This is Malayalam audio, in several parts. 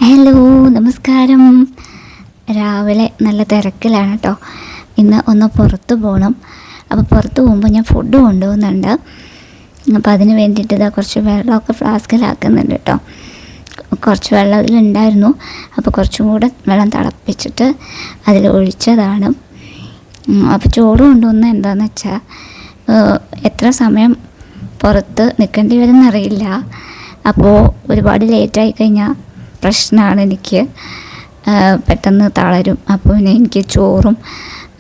ഹലോ, നമസ്കാരം. രാവിലെ നല്ല തിരക്കിലാണ് കേട്ടോ. ഇന്ന് ഒന്ന് പുറത്ത് പോകണം. അപ്പോൾ പുറത്ത് പോകുമ്പോൾ ഞാൻ ഫുഡ് കൊണ്ടുപോകുന്നുണ്ട്. അപ്പോൾ അതിന് വേണ്ടിയിട്ട് ഇതാ കുറച്ച് വെള്ളമൊക്കെ ഫ്ലാസ്കിലാക്കുന്നുണ്ട് കേട്ടോ. കുറച്ച് വെള്ളം അതിലുണ്ടായിരുന്നു. അപ്പോൾ കുറച്ചും കൂടെ വെള്ളം തിളപ്പിച്ചിട്ട് അതിൽ ഒഴിച്ചതാണ്. അപ്പോൾ ചോറ് കൊണ്ടുവന്നത് എന്താണെന്ന് വെച്ചാൽ എത്ര സമയം പുറത്ത് നിൽക്കേണ്ടി വരുമെന്നറിയില്ല. അപ്പോൾ ഒരുപാട് ലേറ്റായി കഴിഞ്ഞാൽ പ്രശ്നമാണ്. എനിക്ക് പെട്ടെന്ന് തളരും. അപ്പോൾ പിന്നെ എനിക്ക് ചോറും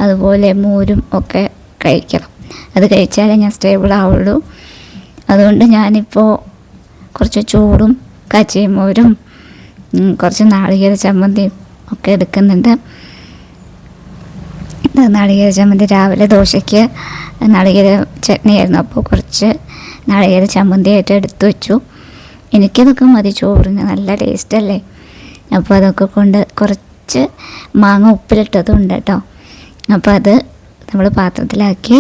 അതുപോലെ മോരും ഒക്കെ കഴിക്കണം. അത് കഴിച്ചാലേ ഞാൻ സ്റ്റേബിൾ ആവുള്ളൂ. അതുകൊണ്ട് ഞാനിപ്പോൾ കുറച്ച് ചോറും കച്ചിമോരും കുറച്ച് നാളികേര ചമ്മന്തിയും ഒക്കെ എടുക്കുന്നുണ്ട്. നാളികേര ചമ്മന്തി രാവിലെ ദോശയ്ക്ക് നാളികേര ചട്നിയായിരുന്നു. അപ്പോൾ കുറച്ച് നാളികേര ചമ്മന്തിയായിട്ട് എടുത്തു വെച്ചു. എനിക്കതൊക്കെ മതി ചോറിന്, നല്ല ടേസ്റ്റല്ലേ. അപ്പോൾ അതൊക്കെ കൊണ്ട് കുറച്ച് മാങ്ങ ഉപ്പിലിട്ടതും ഉണ്ട് കേട്ടോ. അപ്പോൾ അത് നമ്മൾ പാത്രത്തിലാക്കി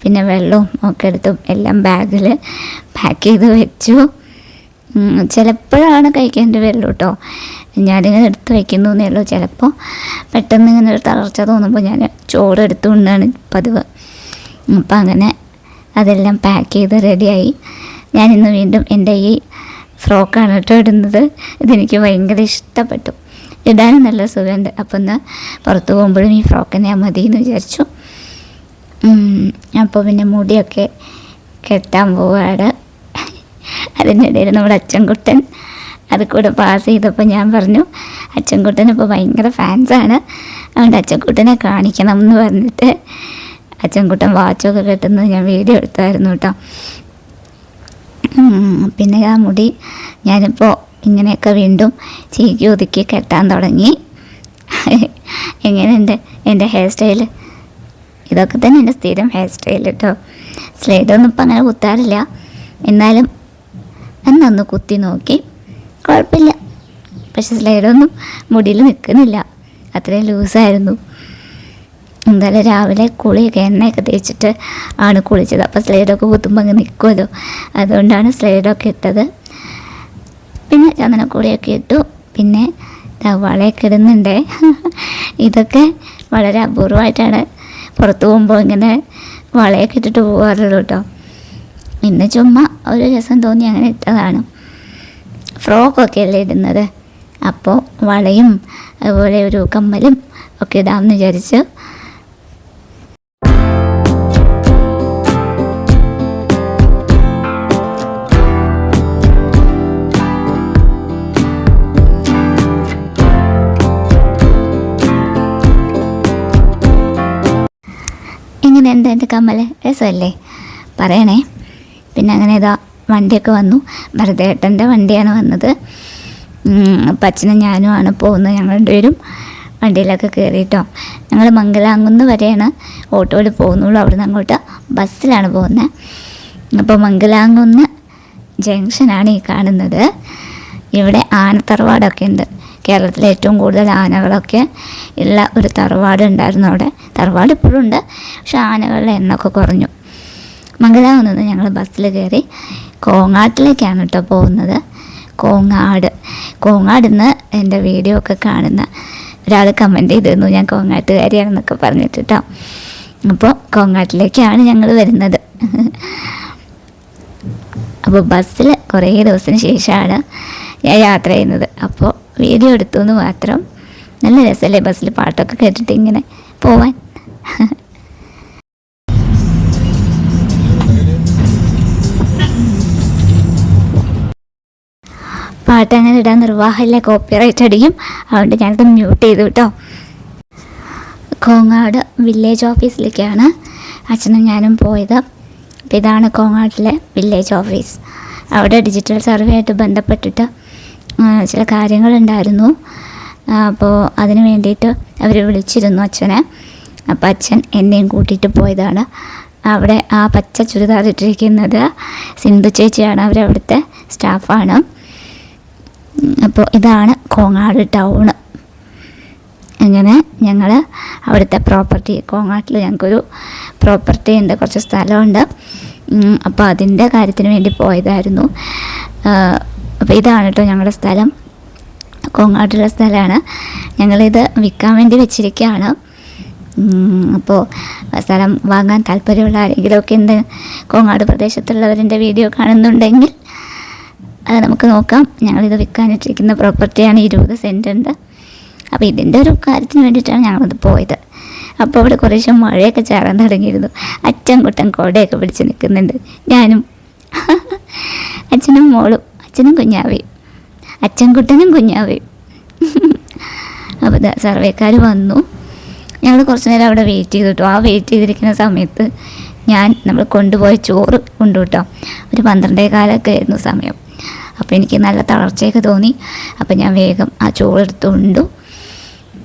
പിന്നെ വെള്ളവും ഒക്കെ എടുത്ത് എല്ലാം ബാഗിൽ പാക്ക് ചെയ്ത് വെച്ചു. ചിലപ്പോഴാണ് കഴിക്കേണ്ടി വരുള്ളൂ കേട്ടോ. ഞാനിങ്ങനെ എടുത്ത് വയ്ക്കുന്നു എന്നേ ഉള്ളൂ. ചിലപ്പോൾ പെട്ടെന്ന് ഇങ്ങനെ ഒരു തളർച്ച തോന്നുമ്പോൾ ഞാൻ ചോറ് എടുത്തുകൊണ്ടാണ് പതിവ്. അപ്പം അങ്ങനെ അതെല്ലാം പാക്ക് ചെയ്ത് റെഡിയായി. ഞാനിന്ന് വീണ്ടും എൻ്റെ ഈ ഫ്രോക്കാണ് കേട്ടോ ഇടുന്നത്. ഇതെനിക്ക് ഭയങ്കര ഇഷ്ടപ്പെട്ടു. ഇടാനും നല്ല സുഖമുണ്ട്. അപ്പം ഒന്ന് പുറത്ത് പോകുമ്പോഴും ഈ ഫ്രോക്ക് തന്നെ മതി എന്ന് വിചാരിച്ചു. അപ്പോൾ പിന്നെ മുടിയൊക്കെ കെട്ടാൻ പോവാണ്. അതിനിടയിൽ നമ്മുടെ അച്ചൻകുട്ടൻ അത് കൂടെ പാസ് ചെയ്തപ്പോൾ ഞാൻ പറഞ്ഞു, അച്ചൻകുട്ടൻ ഇപ്പോൾ ഭയങ്കര ഫാൻസാണ്, അതുകൊണ്ട് അച്ചൻകുട്ടനെ കാണിക്കണം എന്ന് പറഞ്ഞിട്ട് അച്ചൻകുട്ടൻ വാച്ചൊക്കെ കെട്ടുന്നത് ഞാൻ വീഡിയോ എടുത്തായിരുന്നു കേട്ടോ. പിന്നെ ആ മുടി ഞാനിപ്പോൾ ഇങ്ങനെയൊക്കെ വീണ്ടും ചീക്കി ഒതുക്കി കെട്ടാൻ തുടങ്ങി. എങ്ങനെയുണ്ട് എൻ്റെ ഹെയർ സ്റ്റൈൽ? ഇതൊക്കെ തന്നെ എൻ്റെ സ്ഥിരം ഹെയർ സ്റ്റൈൽ കേട്ടോ. സ്ലൈഡൊന്നും ഇപ്പം അങ്ങനെ കുത്താറില്ല, എന്നാലും എന്നൊന്ന് കുത്തി നോക്കി, കുഴപ്പമില്ല. പക്ഷെ സ്ലൈഡൊന്നും മുടിയിൽ നിൽക്കുന്നില്ല, അത്രയും ലൂസായിരുന്നു. എന്തായാലും രാവിലെ കുളിയൊക്കെ എണ്ണയൊക്കെ തേച്ചിട്ട് ആണ് കുളിച്ചത്. അപ്പോൾ സ്ലൈഡൊക്കെ കുത്തുമ്പോൾ അങ്ങ് നിൽക്കുമല്ലോ, അതുകൊണ്ടാണ് സ്ലൈഡൊക്കെ ഇട്ടത്. പിന്നെ ചന്ദനക്കുളിയൊക്കെ ഇട്ടു. പിന്നെ വളയൊക്കെ ഇടുന്നുണ്ട്. ഇതൊക്കെ വളരെ അപൂർവമായിട്ടാണ് പുറത്ത് പോകുമ്പോൾ ഇങ്ങനെ വളയൊക്കെ ഇട്ടിട്ട് പോകാറുള്ളൂ കേട്ടോ. ഇന്ന് ചുമ്മാ ഒരു രസം തോന്നി അങ്ങനെ ഇട്ടതാണ്. ഫ്രോക്കൊക്കെ അല്ലേ ഇടുന്നത്, അപ്പോൾ വളയും അതുപോലെ ഒരു കമ്മലും ഒക്കെ ഇടാമെന്ന് വിചാരിച്ചു. എങ്ങനെയുണ്ട് എൻ്റെ കമ്മൽ? രസമല്ലേ? പറയണേ. പിന്നെ അങ്ങനെ ഇതാ വണ്ടിയൊക്കെ വന്നു. ഭരതേട്ടൻ്റെ വണ്ടിയാണ് വന്നത്. അച്ഛനും ഞാനും ആണ് പോകുന്നത്. ഞങ്ങൾ രണ്ടുപേരും വണ്ടിയിലൊക്കെ കയറിയിട്ടോ. ഞങ്ങൾ മംഗലാംകുന്ന് വരെയാണ് ഓട്ടോയിൽ പോകുന്നുള്ളൂ. അവിടെ നിന്ന് അങ്ങോട്ട് ബസ്സിലാണ് പോകുന്നത്. അപ്പോൾ മംഗലാംകുന്ന് ജംഗ്ഷനാണ് ഈ കാണുന്നത്. ഇവിടെ ആനത്തറവാടൊക്കെ ഉണ്ട്. കേരളത്തിലെ ഏറ്റവും കൂടുതൽ ആനകളൊക്കെ ഉള്ള ഒരു തറവാട് ഉണ്ടായിരുന്നു അവിടെ. തറവാട് ഇപ്പോഴും ഉണ്ട്, പക്ഷെ ആനകളുടെ എണ്ണമൊക്കെ കുറഞ്ഞു. മംഗലാകുന്ന് നിന്ന് ഞങ്ങൾ ബസ്സിൽ കയറി കോങ്ങാട്ടിലേക്കാണ് കേട്ടോ പോകുന്നത്. കോങ്ങാട് നിന്ന് എൻ്റെ വീഡിയോ ഒക്കെ കാണുന്ന ഒരാൾ കമൻറ്റ് ചെയ്തിരുന്നു ഞാൻ കോങ്ങാട്ടുകാരിയാണെന്നൊക്കെ പറഞ്ഞിട്ട് കേട്ടോ. അപ്പോൾ കോങ്ങാട്ടിലേക്കാണ് ഞങ്ങൾ വരുന്നത്. അപ്പോൾ ബസ്സിൽ കുറേ ദിവസത്തിന് ശേഷമാണ് ഞാൻ യാത്ര ചെയ്യുന്നത്. അപ്പോൾ വീഡിയോ എടുത്തു എന്ന് മാത്രം. നല്ല രസമല്ലേ ബസ്സിൽ പാട്ടൊക്കെ കേട്ടിട്ട് ഇങ്ങനെ പോവാൻ. പാട്ട് അങ്ങനെ ഇടാൻ നിർവാഹമില്ല, കോപ്പിറൈറ്റ് അടിക്കും. അതുകൊണ്ട് ഞാനത് മ്യൂട്ട് ചെയ്തു കേട്ടോ. കോങ്ങാട് വില്ലേജ് ഓഫീസിലേക്കാണ് അച്ഛനും ഞാനും പോയത്. അപ്പോൾ ഇതാണ് കോങ്ങാട്ടിലെ വില്ലേജ് ഓഫീസ്. അവിടെ ഡിജിറ്റൽ സർവേ ആയിട്ട് ബന്ധപ്പെട്ടിട്ട് ചില കാര്യങ്ങളുണ്ടായിരുന്നു. അപ്പോൾ അതിന് വേണ്ടിയിട്ട് അവർ വിളിച്ചിരുന്നു അച്ഛനെ. അപ്പോൾ അച്ഛൻ എന്നെയും കൂട്ടിയിട്ട് പോയതാണ്. അവിടെ ആ പച്ച ചുരിദാർ ഇട്ടിരിക്കുന്നത് സിന്ധു ചേച്ചിയാണ്, അവരവിടുത്തെ സ്റ്റാഫാണ്. അപ്പോൾ ഇതാണ് കോങ്ങാട് ടൗണ്. അങ്ങനെ ഞങ്ങൾ അവിടുത്തെ പ്രോപ്പർട്ടി, കോങ്ങാട്ടിൽ ഞങ്ങൾക്കൊരു പ്രോപ്പർട്ടി ഉണ്ട്, കുറച്ച് സ്ഥലമുണ്ട്. അപ്പോൾ അതിൻ്റെ കാര്യത്തിന് വേണ്ടി പോയതായിരുന്നു. അപ്പോൾ ഇതാണ് കേട്ടോ ഞങ്ങളുടെ സ്ഥലം. കോങ്ങാടുള്ള സ്ഥലമാണ്. ഞങ്ങളിത് വിൽക്കാൻ വേണ്ടി വെച്ചിരിക്കുകയാണ്. അപ്പോൾ സ്ഥലം വാങ്ങാൻ താല്പര്യമുള്ള ആരെങ്കിലുമൊക്കെ ഉണ്ട്, കോങ്ങാട് പ്രദേശത്തുള്ളവരുടെ വീഡിയോ കാണുന്നുണ്ടെങ്കിൽ അത് നമുക്ക് നോക്കാം. ഞങ്ങളിത് വിൽക്കാനിട്ടിരിക്കുന്ന പ്രോപ്പർട്ടിയാണ്, 20 സെൻറ്റ് ഉണ്ട്. അപ്പോൾ ഇതിൻ്റെ ഒരു കാര്യത്തിന് വേണ്ടിയിട്ടാണ് ഞങ്ങളത് പോയത്. അപ്പോൾ അവിടെ കുറേശ്ശെ മഴയൊക്കെ ചാറാൻ തുടങ്ങിയിരുന്നു. അച്ഛൻ കുട്ടൻ കോടയൊക്കെ പിടിച്ച് നിൽക്കുന്നുണ്ട്. ഞാനും അച്ഛനും മോളും, അച്ഛനും കുഞ്ഞാവയും, അച്ഛൻകുട്ടനും കുഞ്ഞാവയും. അപ്പോൾ സർവേക്കാർ വന്നു. ഞങ്ങൾ കുറച്ച് നേരം അവിടെ വെയിറ്റ് ചെയ്തു കേട്ടോ. ആ വെയിറ്റ് ചെയ്തിരിക്കുന്ന സമയത്ത് നമ്മൾ കൊണ്ടുപോയ ചോറ് കൊണ്ടു കേട്ടോ. ഒരു 12:15 ആയിരുന്നു സമയം. അപ്പോൾ എനിക്ക് നല്ല തളർച്ചയൊക്കെ തോന്നി. അപ്പോൾ ഞാൻ വേഗം ആ ചോറെടുത്തുകൊണ്ടു.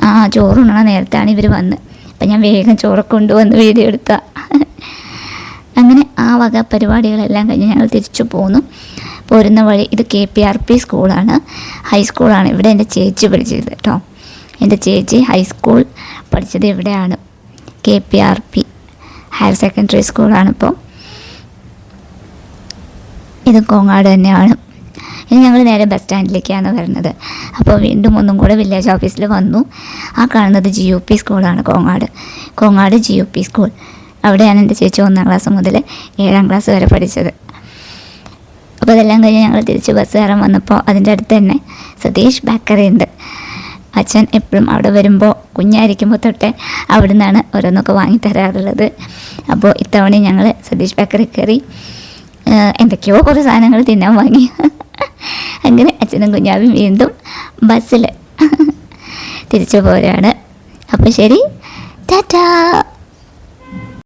ആ ചോറുണ്ണണ നേരത്താണ് ഇവർ വന്ന്. അപ്പം ഞാൻ വേഗം ചോറ് കൊണ്ടുവന്ന് വീഡിയോ എടുത്ത. അങ്ങനെ ആ വക പരിപാടികളെല്ലാം കഴിഞ്ഞ് ഞങ്ങൾ തിരിച്ചു പോന്നു. പോരുന്ന വഴി ഇത് KPRP സ്കൂളാണ്, ഹൈസ്കൂളാണ്. ഇവിടെ എൻ്റെ ചേച്ചി പഠിച്ചത് കേട്ടോ. എൻ്റെ ചേച്ചി ഹൈസ്കൂൾ പഠിച്ചത് ഇവിടെയാണ്, KPRP ഹയർ സെക്കൻഡറി സ്കൂളാണ്. ഇപ്പോൾ ഇത് കോങ്ങാട് തന്നെയാണ്. ഇനി ഞങ്ങൾ നേരെ ബസ് സ്റ്റാൻഡിലേക്കാണ് വരുന്നത്. അപ്പോൾ വീണ്ടും ഒന്നും കൂടെ വില്ലേജ് ഓഫീസിൽ വന്നു. ആ കാണുന്നത് GUP സ്കൂളാണ്, കോങ്ങാട് GUP സ്കൂൾ. അവിടെയാണ് എൻ്റെ ചേച്ചി 1ാം ക്ലാസ് മുതൽ 7ാം ക്ലാസ് വരെ പഠിച്ചത്. അപ്പോൾ അതെല്ലാം കഴിഞ്ഞ് ഞങ്ങൾ തിരിച്ച് ബസ് കയറാൻ വന്നപ്പോൾ അതിൻ്റെ അടുത്ത് തന്നെ സതീഷ് ബേക്കറി ഉണ്ട്. അച്ഛൻ എപ്പോഴും അവിടെ വരുമ്പോൾ, കുഞ്ഞായിരിക്കുമ്പോൾ തൊട്ടേ അവിടെ നിന്നാണ് ഓരോന്നൊക്കെ വാങ്ങിത്തരാറുള്ളത്. അപ്പോൾ ഇത്തവണ ഞങ്ങൾ സതീഷ് ബേക്കറി കയറി എന്തൊക്കെയോ കുറേ സാധനങ്ങൾ തിന്നാൻ വാങ്ങി. അങ്ങനെ അച്ഛനും കുഞ്ഞാവും വീണ്ടും ബസ്സിൽ തിരിച്ചു പോരാണ്. അപ്പോൾ ശരി, ടാറ്റാ.